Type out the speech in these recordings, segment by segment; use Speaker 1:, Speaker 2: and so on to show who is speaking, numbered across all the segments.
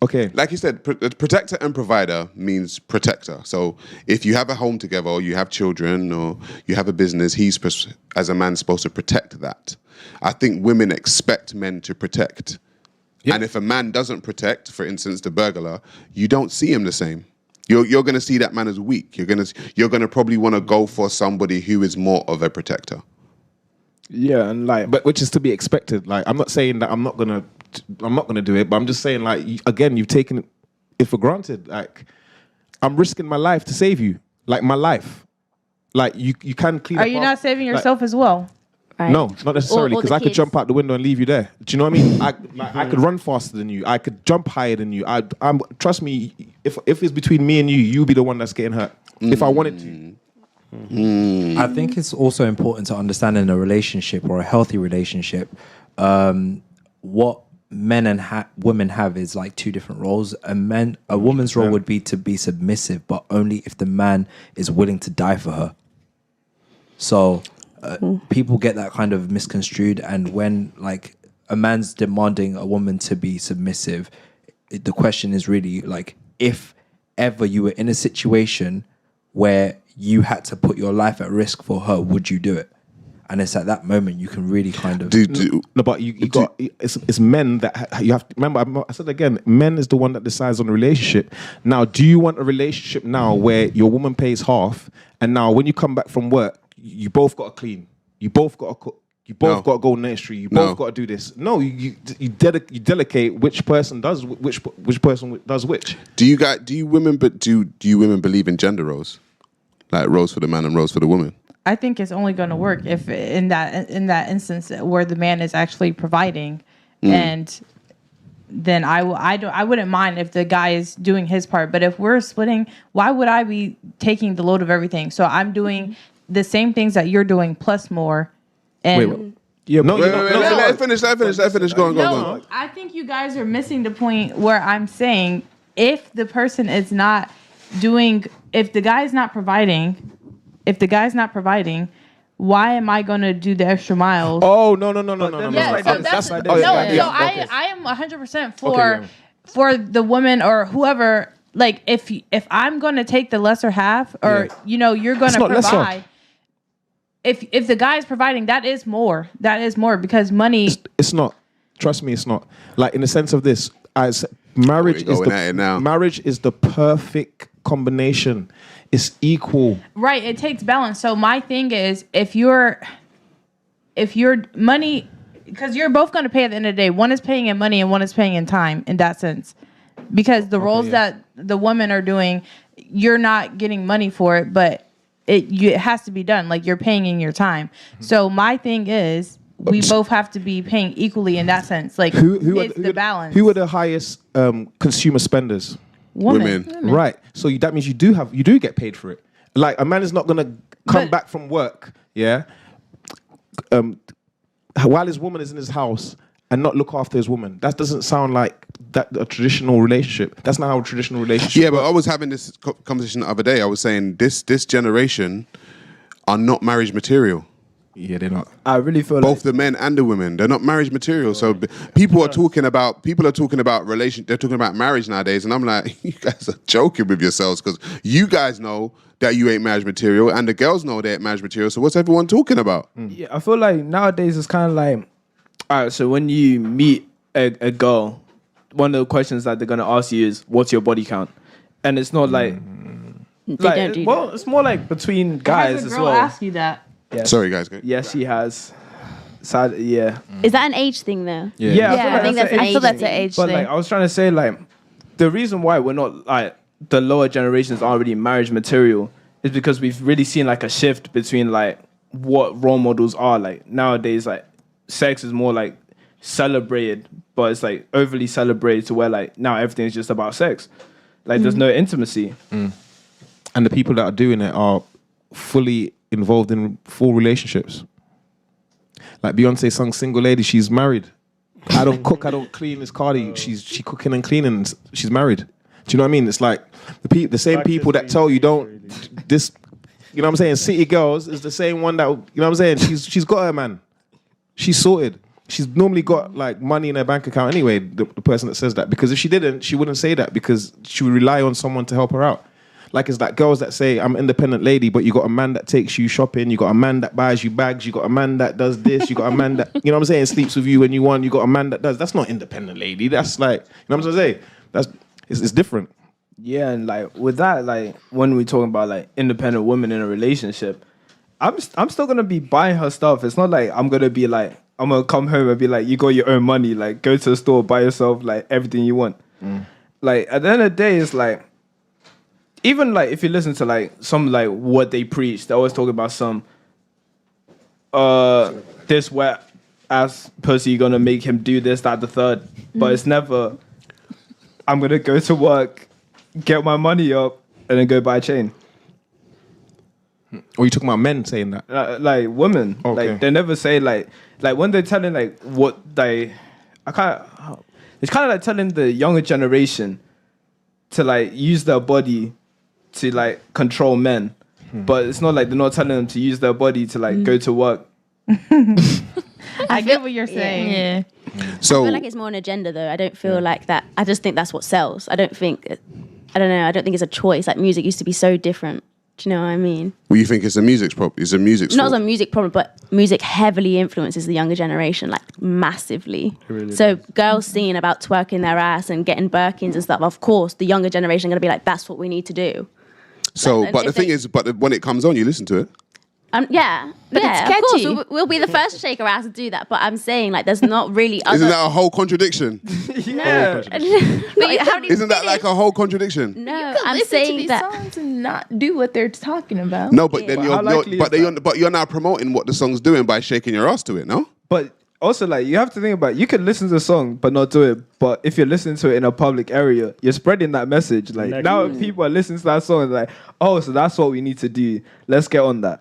Speaker 1: Okay.
Speaker 2: Like you said, protector and provider means protector. So if you have a home together, or you have children, or you have a business, as a man, supposed to protect that. I think women expect men to protect. Yep. And if a man doesn't protect, for instance, the burglar, you don't see him the same. You're going to see that man as weak. You're going to probably want to go for somebody who is more of a protector.
Speaker 1: Yeah, and but which is to be expected. Like, I'm not saying that I'm not gonna do it, but I'm just saying, like, again, you've taken it for granted. Like, I'm risking my life to save you. Like, my life. Like, you can clean.
Speaker 3: Are you not saving yourself as well?
Speaker 1: Right. No, not necessarily, because I could jump out the window and leave you there. Do you know what I mean? I could run faster than you. I could jump higher than you. I'm trust me. If it's between me and you, you'll be the one that's getting hurt. If I wanted to.
Speaker 4: I think it's also important to understand in a relationship or a healthy relationship, what men and women have is like two different roles. A woman's role would be to be submissive, but only if the man is willing to die for her. So people get that kind of misconstrued, and when like a man's demanding a woman to be submissive, the question is really like, if ever you were in a situation where you had to put your life at risk for her, would you do it? And it's at that moment you can really kind of
Speaker 1: no, but it's men that you have to remember. I said again, men is the one that decides on the relationship. Now, do you want a relationship now where your woman pays half, and now when you come back from work, you both got to clean, you both got to cook, you both got to go nursery, you both got to do this? No, you delegate which person does which person does which. Do you women believe in gender roles, like roles for the man and roles for the woman?
Speaker 3: I think it's only going to work if in that instance where the man is actually providing, and then I wouldn't mind if the guy is doing his part. But if we're splitting, why would I be taking the load of everything? So I'm doing the same things that you're doing plus more. And
Speaker 2: let it finish. Go on.
Speaker 3: I think you guys are missing the point where I'm saying, if the person is not doing, if the guy is not providing, why am I going to do the extra miles?
Speaker 1: Oh, no.
Speaker 3: Yeah, I am 100% for the woman or whoever. Like, if I'm going to take the lesser half, or you're going to provide. If the guy is providing, that is more. That is more, because money.
Speaker 1: It's not. Trust me, it's not. Like, in the sense of this, as marriage is the perfect combination. It's equal.
Speaker 3: Right. It takes balance. So my thing is, if your money, because you're both going to pay at the end of the day. One is paying in money and one is paying in time, in that sense. Because the roles that the women are doing, you're not getting money for it, but it has to be done. Like, you're paying in your time. So my thing is, we both have to be paying equally in that sense. Like, it's the balance.
Speaker 1: Who are the highest consumer spenders?
Speaker 3: Women.
Speaker 1: Right. So that means you do get paid for it. Like, a man is not gonna come back from work, while his woman is in his house and not look after his woman. That doesn't sound like a traditional relationship. That's not how a traditional relationship works.
Speaker 2: But I was having this conversation the other day. I was saying this generation are not marriage material.
Speaker 1: Yeah, they're not.
Speaker 5: I really feel
Speaker 2: both the men and the women, they're not marriage material. So people are talking about relation. They're talking about marriage nowadays, and I'm like, you guys are joking with yourselves, because you guys know that you ain't marriage material, and the girls know they ain't marriage material. So what's everyone talking about?
Speaker 5: Yeah, I feel like nowadays it's kind of like, all right. So when you meet a girl, one of the questions that they're gonna ask you is, "What's your body count?" And it's not like, it's more like between guys
Speaker 3: has a
Speaker 5: as
Speaker 3: girl
Speaker 5: well.
Speaker 3: Ask you that.
Speaker 5: Yes.
Speaker 2: Sorry, guys.
Speaker 5: Yes, she has. Sad, yeah.
Speaker 6: Is that an age thing, though?
Speaker 5: Yeah,
Speaker 6: I think that's an age thing.
Speaker 5: But like, I was trying to say, like, the reason why we're not, like, the lower generations aren't really marriage material is because we've really seen like a shift between like what role models are. Like, nowadays, like, sex is more like celebrated, but it's like overly celebrated to where like now everything's just about sex. Like, there's no intimacy.
Speaker 1: And the people that are doing it are fully involved in full relationships. Like Beyonce sung "Single Lady." She's married. I don't cook, I don't clean. It's Cardi. She cooking and cleaning. She's married. Do you know what I mean? It's like the same people that tell you don't this. You know what I'm saying? City Girls is the same one that, you know what I'm saying? She's got her man. She's sorted. She's normally got like money in her bank account anyway, the person that says that. Because if she didn't, she wouldn't say that because she would rely on someone to help her out. Like it's like girls that say, I'm an independent lady, but you got a man that takes you shopping, you got a man that buys you bags, you got a man that does this, you got a man that, you know what I'm saying, sleeps with you when you want, you got a man that does. That's not independent lady. That's like, you know what I'm saying? It's different.
Speaker 5: Yeah, and like with that, like when we talking about like independent women in a relationship, I'm still gonna be buying her stuff. It's not like I'm gonna be like, I'm gonna come home and be like, you got your own money, like go to the store, buy yourself like everything you want. Like at the end of the day, it's like, even like if you listen to like some like what they preach, they always talk about some this wet ass pussy gonna make him do this, that, the third. But it's never, I'm gonna go to work, get my money up, and then go buy a chain.
Speaker 1: Or you talking about men saying that?
Speaker 5: Like women,
Speaker 1: Okay.
Speaker 5: like they never say like when they're telling like what they, it's kind of like telling the younger generation to like use their body to like control men, but it's not like they're not telling them to use their body to like go to work.
Speaker 3: I get what you're saying.
Speaker 6: Yeah.
Speaker 2: So
Speaker 6: I feel like it's more an agenda, though. I don't feel like that. I just think that's what sells. I don't think it's a choice. Like music used to be so different. Do you know what I mean?
Speaker 2: well, you think it's a music's problem? It's a music's
Speaker 6: Not as
Speaker 2: fault?
Speaker 6: a music problem, but music heavily influences the younger generation, like massively. So girls singing about twerking their ass and getting Birkins and stuff, of course, the younger generation are going to be like, that's what we need to do.
Speaker 2: So,
Speaker 6: Like,
Speaker 2: but
Speaker 6: if
Speaker 2: the thing
Speaker 6: they-
Speaker 2: is, when it comes on, you listen to it.
Speaker 6: Yeah,
Speaker 3: But
Speaker 6: yeah,
Speaker 3: it's
Speaker 6: of course,
Speaker 3: catchy.
Speaker 6: we'll be the first to shake our ass to do that. But I'm saying, like, there's not really other.
Speaker 2: Isn't that a whole contradiction?
Speaker 5: Yeah.
Speaker 6: But how do you
Speaker 2: Isn't that like a whole contradiction?
Speaker 6: No, I'm saying that.
Speaker 3: songs and not do what they're talking about.
Speaker 2: No, but then
Speaker 5: But how likely is that?
Speaker 2: you're now promoting what the song's doing by shaking your ass to it, no?
Speaker 5: But also, like, you have to think about, you can listen to the song but not do it. But if you're listening to it in a public area, you're spreading that message. Like now, people are listening to that song and like, oh, so that's what we need to do. Let's get on that.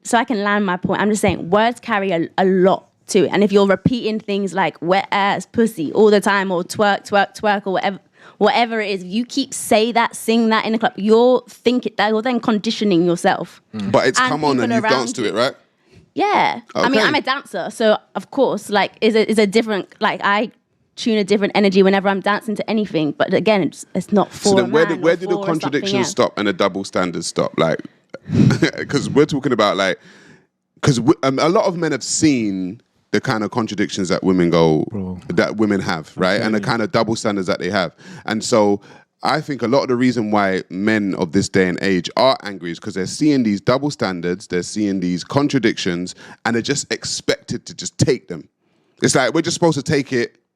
Speaker 6: So I can land my point. I'm just saying words carry a lot to it. And if you're repeating things like wet ass, pussy all the time, or twerk, twerk, twerk, or whatever it is, you keep sing that in the club, you're then conditioning yourself.
Speaker 2: But it's
Speaker 6: And
Speaker 2: come on and
Speaker 6: people
Speaker 2: you've
Speaker 6: around
Speaker 2: danced to
Speaker 6: you.
Speaker 2: it, right?
Speaker 6: Yeah. I mean,
Speaker 2: Okay.
Speaker 6: I'm a dancer, so of course, like, is a different, like, I tune a different energy whenever I'm dancing to anything. But again, it's not for
Speaker 2: So
Speaker 6: a
Speaker 2: then where
Speaker 6: man
Speaker 2: do
Speaker 6: or
Speaker 2: the
Speaker 6: for something
Speaker 2: contradictions
Speaker 6: else.
Speaker 2: stop and the double standards stop? Like, because we're talking about like, because a lot of men have seen the kind of contradictions that women have, right? And the kind of double standards that they have. And so I think a lot of the reason why men of this day and age are angry is because they're seeing these double standards, they're seeing these contradictions, and they're just expected to just take them. It's like we're just supposed to take it